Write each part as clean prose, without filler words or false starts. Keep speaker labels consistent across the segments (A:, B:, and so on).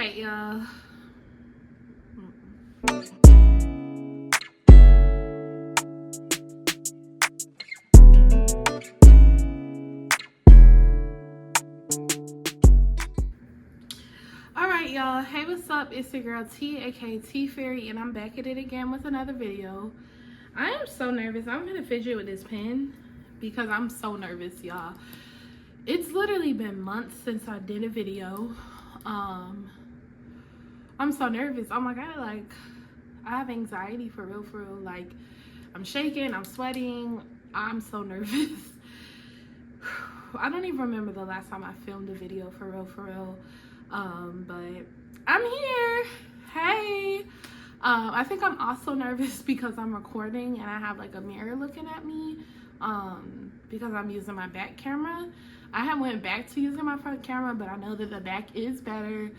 A: right, y'all. Alright, y'all. Hey, what's up? It's your girl T, aka T Fairy, and I'm back at it again with another video. I am so nervous. I'm gonna fidget with this pen because I'm so nervous, y'all. It's literally been months since I did a video. I'm so nervous. Oh my god, like I have anxiety for real, like I'm shaking, I'm sweating, I'm so nervous. I don't even remember the last time I filmed a video for real. But I'm here. Hey. I think I'm also nervous because I'm recording and I have like a mirror looking at me because I'm using my back camera. I have went back to using my front camera, but I know that the back is better,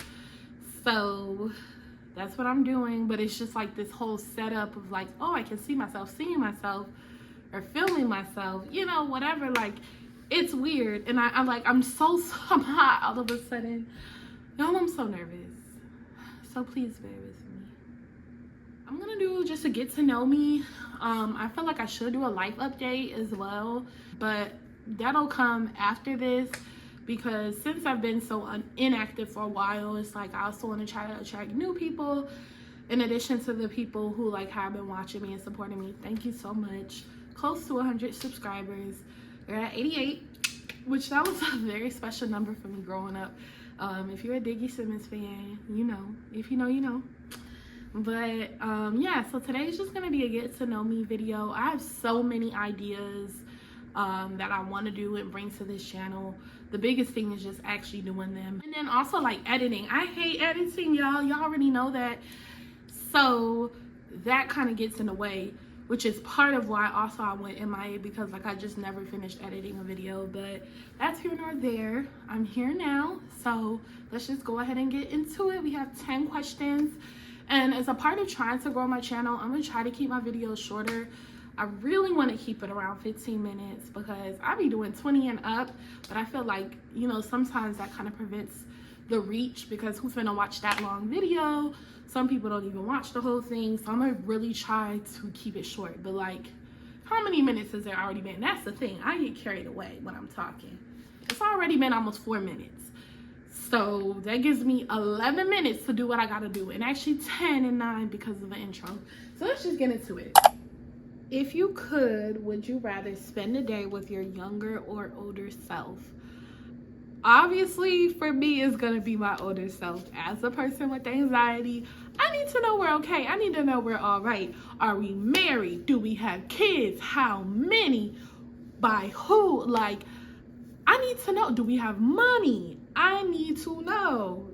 A: so that's what I'm doing. But it's just like this whole setup of like, oh, I can see myself seeing myself or filming myself, you know, whatever. Like, it's weird, and I'm like, I'm hot all of a sudden. Y'all, I'm so nervous, so please bear with me. I'm gonna do just a get to know me. I feel like I should do a life update as well, but that'll come after this, because since I've been so inactive for a while, it's like I also want to try to attract new people in addition to the people who like have been watching me and supporting me. Thank you so much. Close to 100 subscribers. We're at 88, which that was a very special number for me growing up. If you're a Diggy Simmons fan, you know. If you know, you know. But yeah, so today's just gonna be a get to know me video. I have so many ideas that I want to do and bring to this channel. The biggest thing is just actually doing them, and then also like editing. I hate editing, y'all already know that, so that kind of gets in the way, which is part of why also I went MIA, because like I just never finished editing a video. But that's here nor there. I'm here now, so let's just go ahead and get into it. We have 10 questions, and as a part of trying to grow my channel, I'm gonna try to keep my videos shorter. I really want to keep it around 15 minutes because I be doing 20 and up, but I feel like, you know, sometimes that kind of prevents the reach, because who's gonna watch that long video? Some people don't even watch the whole thing, so I'm gonna really try to keep it short. But like, how many minutes has there already been? That's the thing. I get carried away when I'm talking. It's already been almost 4 minutes, so that gives me 11 minutes to do what I gotta do, and actually 10 and 9 because of the intro. So let's just get into it. If you could, would you rather spend a day with your younger or older self? Obviously, for me, it's gonna be my older self. As a person with anxiety, I need to know we're okay. I need to know we're all right. Are we married? Do we have kids? How many? By who? Like, I need to know. Do we have money? I need to know.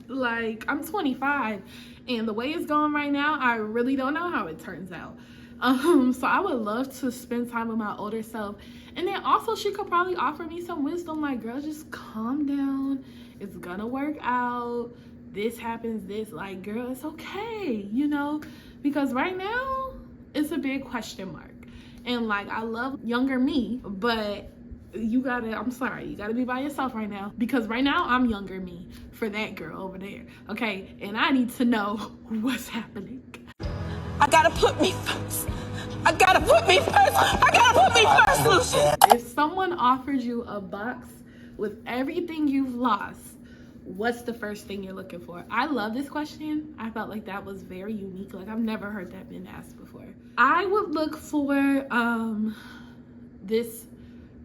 A: Like, I'm 25, and the way it's going right now, I really don't know how it turns out. So I would love to spend time with my older self. And then also she could probably offer me some wisdom, like, girl, just calm down. It's gonna work out. This happens, this, like, girl, it's okay, you know? Because right now, it's a big question mark. And like, I love younger me, but you gotta, I'm sorry, you gotta be by yourself right now. Because right now, I'm younger me for that girl over there, okay? And I need to know what's happening.
B: I gotta put me first. I gotta put me first. I gotta put me first, Lucia.
A: If someone offered you a box with everything you've lost, what's the first thing you're looking for? I love this question. I felt like that was very unique. Like, I've never heard that been asked before. I would look for this,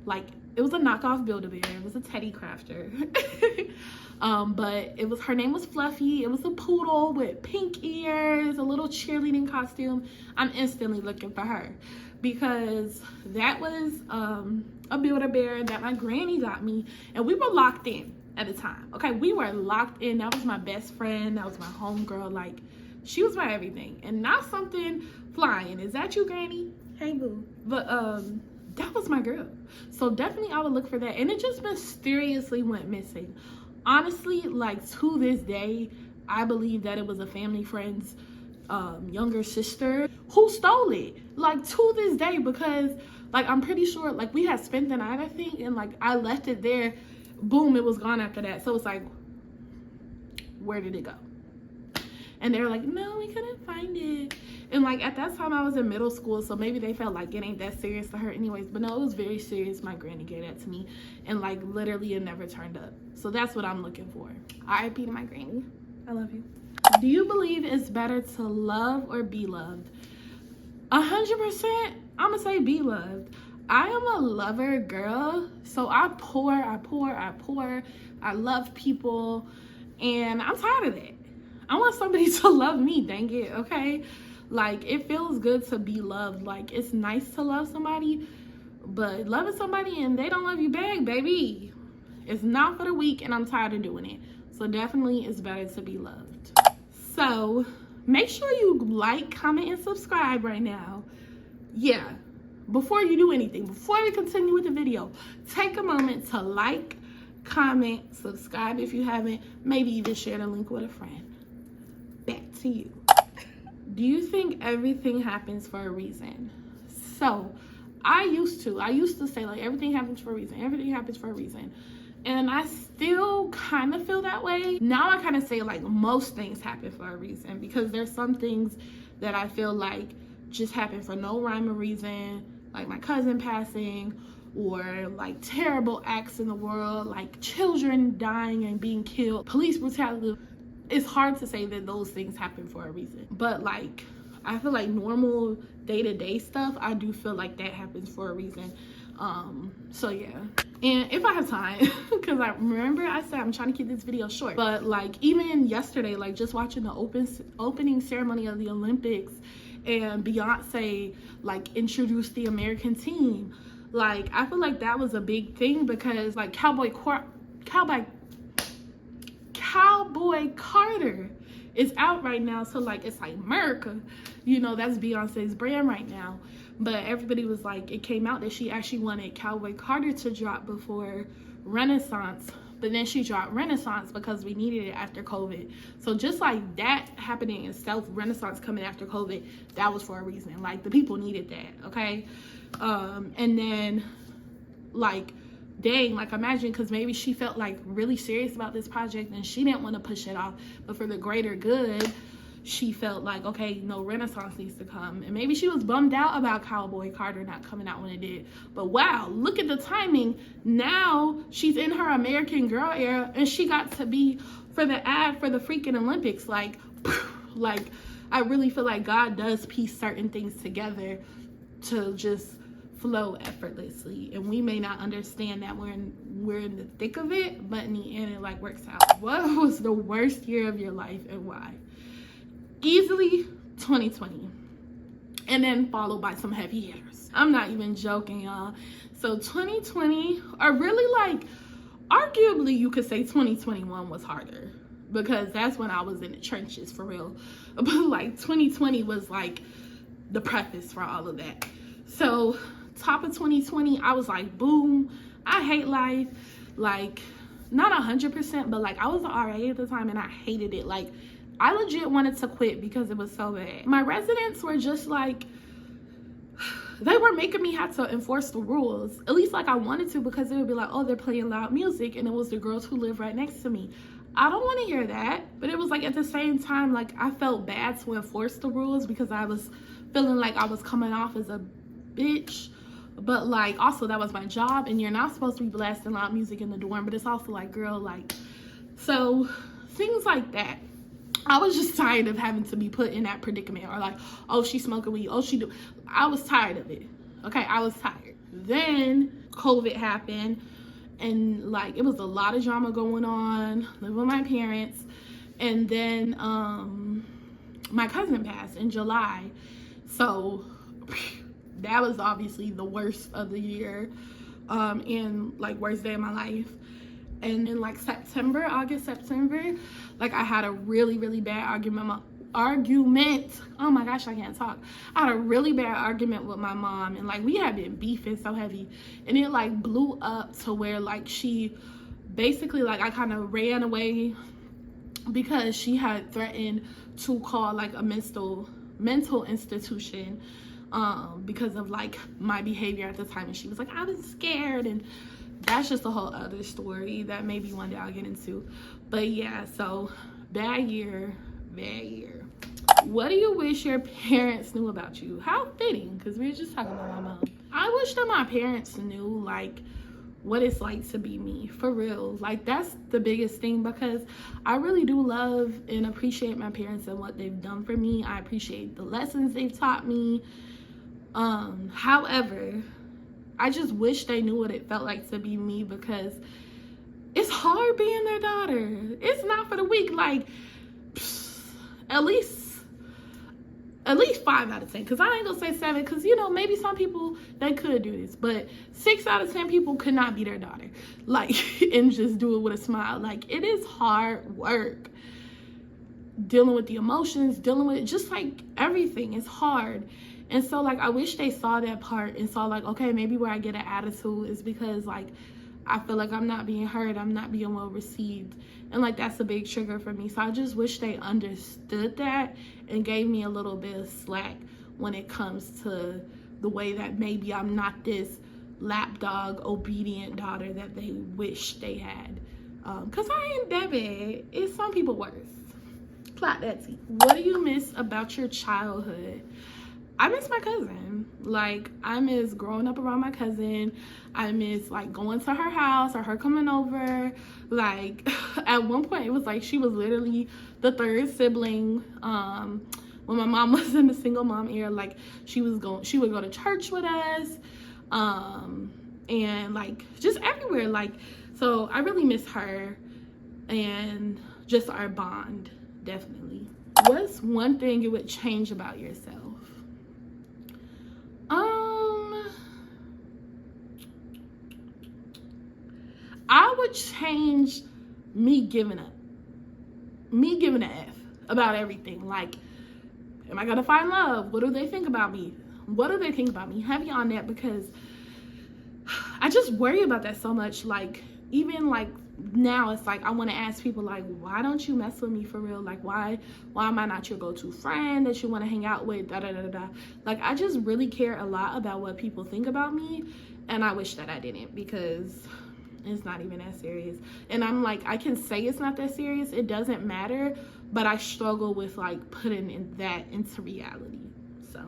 A: like, it was a knockoff Build-A-Bear. It was a Teddy Crafter. But her name was Fluffy. It was a poodle with pink ears, a little cheerleading costume. I'm instantly looking for her because that was a Build-A-Bear that my granny got me, and we were locked in at the time. Okay, we were locked in. That was my best friend. That was my homegirl. Like, she was my everything, and not something flying. Is that you, granny? Hey, boo. But that was my girl. So definitely I would look for that. And it just mysteriously went missing. Honestly, like, to this day, I believe that it was a family friend's younger sister who stole it. Like, to this day, because like, I'm pretty sure, like, we had spent the night, I think, and like I left it there. Boom, it was gone after that. So it's like, where did it go? And they're like, no, we couldn't find it. And like at that time I was in middle school, so maybe they felt like it ain't that serious to her anyways. But no, it was very serious. My granny gave that to me, and like literally it never turned up. So that's what I'm looking for. R.I.P. to my granny. I love you. Do you believe it's better to love or be loved? 100%, I'm gonna say be loved. I am a lover girl, so I pour. I love people, and I'm tired of that. I want somebody to love me, dang it, okay? Like, it feels good to be loved. Like, it's nice to love somebody, but loving somebody and they don't love you back, baby, it's not for the weak, and I'm tired of doing it. So definitely it's better to be loved. So make sure you like, comment, and subscribe right now. Yeah, before you do anything, before we continue with the video, take a moment to like, comment, subscribe if you haven't, maybe even share the link with a friend. Back to you. Do you think everything happens for a reason? So I used to say like everything happens for a reason, everything happens for a reason. And I still kind of feel that way. Now I kind of say like most things happen for a reason, because there's some things that I feel like just happen for no rhyme or reason, like my cousin passing, or like terrible acts in the world, like children dying and being killed, police brutality. It's hard to say that those things happen for a reason. But like, I feel like normal day-to-day stuff, I do feel like that happens for a reason. So yeah. And if I have time, because I remember I said I'm trying to keep this video short, but like even yesterday, like just watching the opening ceremony of the Olympics, and Beyonce like introduced the American team, like I feel like that was a big thing, because like Cowboy Carter is out right now, so like it's like America, you know, that's Beyonce's brand right now. But everybody was like, it came out that she actually wanted Cowboy Carter to drop before Renaissance, but then she dropped Renaissance because we needed it after COVID. So just like that happening itself, Renaissance coming after COVID, that was for a reason. Like the people needed that, okay? And then like, dang, like imagine, because maybe she felt like really serious about this project and she didn't want to push it off, but for the greater good, she felt like, okay, no, Renaissance needs to come. And maybe she was bummed out about Cowboy Carter not coming out when it did. But wow, look at the timing. Now she's in her American Girl era, and she got to be for the ad for the freaking Olympics. Like I really feel like God does piece certain things together to just flow effortlessly, and we may not understand that we're in the thick of it, but in the end it like works out. What was the worst year of your life and why? Easily 2020, and then followed by some heavy hitters. I'm not even joking, y'all. So 2020, or really like arguably you could say 2021 was harder, because that's when I was in the trenches for real. But like 2020 was like the preface for all of that. So top of 2020, I was like, boom, I hate life. Like not 100%, but like I was an RA at the time and I hated it. Like I legit wanted to quit because it was so bad. My residents were just like, they were making me have to enforce the rules, at least like I wanted to, because it would be like, oh, they're playing loud music, and it was the girls who live right next to me. I don't want to hear that. But it was like at the same time, like I felt bad to enforce the rules because I was feeling like I was coming off as a bitch. But like also that was my job, and you're not supposed to be blasting loud music in the dorm, but it's also like, girl, like, so things like that. I was just tired of having to be put in that predicament, or like, oh, she's smoking weed, oh, she do. I was tired of it. Okay, I was tired. Then COVID happened, and like it was a lot of drama going on, living with my parents. And then my cousin passed in July, so that was obviously the worst of the year, and like worst day of my life. And in like August, September, like I had a really, really bad argument. Oh my gosh, I can't talk. I had a really bad argument with my mom, and like we had been beefing so heavy, and it like blew up to where like she basically, like I kind of ran away because she had threatened to call like a mental institution because of like my behavior at the time. And she was like, I was scared, and that's just a whole other story that maybe one day I'll get into. But yeah, so Bad year. What do you wish your parents knew about you? How fitting, because we were just talking about my mom. I wish that my parents knew, like, what it's like to be me, for real. Like, that's the biggest thing, because I really do love and appreciate my parents and what they've done for me. I appreciate the lessons they've taught me. However, I just wish they knew what it felt like to be me, because it's hard being their daughter. It's not for the weak. Like, at least 5 out of 10, because I ain't gonna say 7, because, you know, maybe some people, they could do this, but 6 out of 10 people could not be their daughter, like, and just do it with a smile. Like, it is hard work dealing with the emotions, dealing with just like everything. It's hard. And so, like, I wish they saw that part and saw, like, okay, maybe where I get an attitude is because, like, I feel like I'm not being heard, I'm not being well received, and, like, that's a big trigger for me. So I just wish they understood that and gave me a little bit of slack when it comes to the way that maybe I'm not this lapdog obedient daughter that they wish they had, because I ain't that bad. It's some people worse. Plot that tea. What do you miss about your childhood? I miss my cousin. Like, I miss growing up around my cousin. I miss, like, going to her house or her coming over. Like, at one point, it was like she was literally the third sibling. When my mom was in the single mom era, like, she would go to church with us. And, like, just everywhere. Like, so I really miss her and just our bond, definitely. What's one thing you would change about yourself? I would change me giving up. Me giving an F about everything. Like, am I gonna find love? What do they think about me? What do they think about me? Heavy on that, because I just worry about that so much. Like, even like now, it's like I want to ask people, like, why don't you mess with me for real? Like, why am I not your go-to friend that you want to hang out with? Like, I just really care a lot about what people think about me, and I wish that I didn't, because it's not even that serious. And I'm like, I can say it's not that serious, it doesn't matter, but I struggle with, like, putting that into reality. So,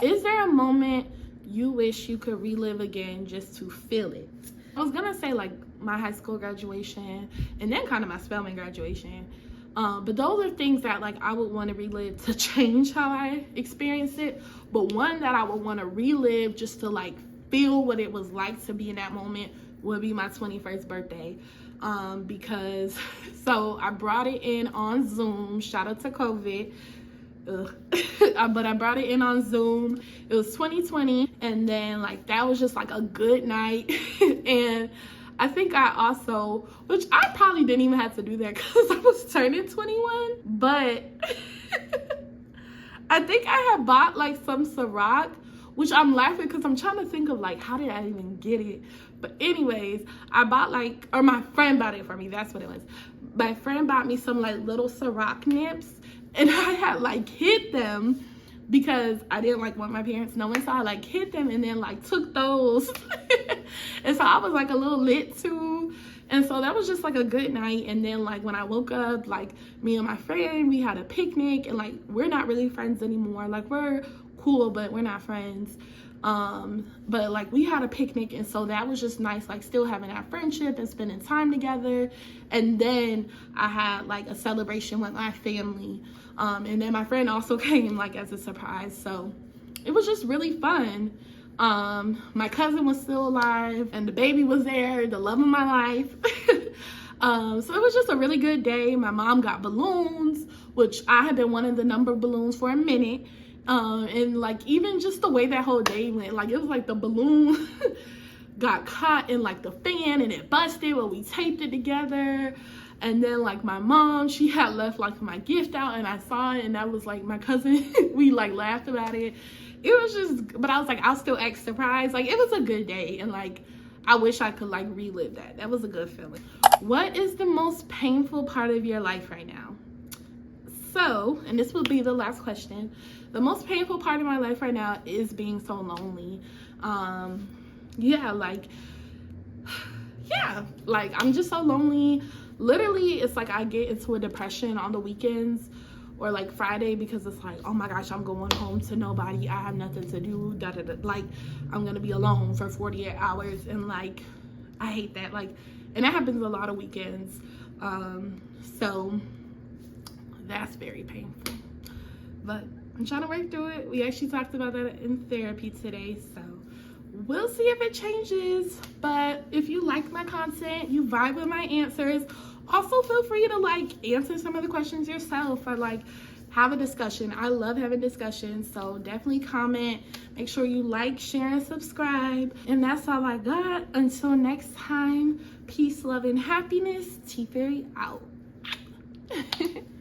A: is there a moment you wish you could relive again just to feel it? I was gonna say, like, my high school graduation and then kind of my Spelman graduation, but those are things that, like, I would want to relive to change how I experienced it. But one that I would want to relive just to, like, feel what it was like to be in that moment would be my 21st birthday, because so I brought it in on Zoom. Shout out to COVID. But I brought it in on Zoom. It was 2020, and then, like, that was just like a good night. And I think I also, which I probably didn't even have to do that because I was turning 21, but I think I had bought, like, some Ciroc, which I'm laughing because I'm trying to think of, like, how did I even get it? But anyways, I bought, like, or my friend bought it for me. That's what it was. My friend bought me some, like, little Ciroc nips, and I had, like, hid them because I didn't, like, want my parents knowing. So I, like, hid them and then, like, took those. And so I was, like, a little lit too. And so that was just, like, a good night. And then, like, when I woke up, like, me and my friend, we had a picnic, and, like, we're not really friends anymore. Like, we're cool, but we're not friends. But, like, we had a picnic, and so that was just nice, like, still having that friendship and spending time together. And then I had, like, a celebration with my family, and then my friend also came, like, as a surprise. So it was just really fun. My cousin was still alive, and the baby was there, the love of my life. So it was just a really good day. My mom got balloons, which I had been wanting the number of balloons for a minute. And, like, even just the way that whole day went, like, it was like the balloon got caught in, like, the fan, and it busted when we taped it together. And then, like, my mom, she had left, like, my gift out, and I saw it, and that was, like, my cousin. We, like, laughed about it. It was just, but I was like, I'll still act surprised. Like, it was a good day, and, like, I wish I could, like, relive that. That was a good feeling. What is the most painful part of your life right now? So, and this will be the last question. The most painful part of my life right now is being so lonely. Yeah, like, I'm just so lonely. literally, it's like I get into a depression on the weekends or like Friday, because it's like, oh my gosh, I'm going home to nobody, I have nothing to do, da da da, like I'm gonna be alone for 48 hours, and like I hate that. Like, and that happens a lot of weekends. So that's very painful, but I'm trying to work through it. We actually talked about that in therapy today, so we'll see if it changes. But if you like my content, you vibe with my answers, also feel free to like answer some of the questions yourself, or like have a discussion. I love having discussions, so definitely comment. Make sure you like, share, and subscribe. And that's all I got. Until next time, peace, love, and happiness. T Fairy out.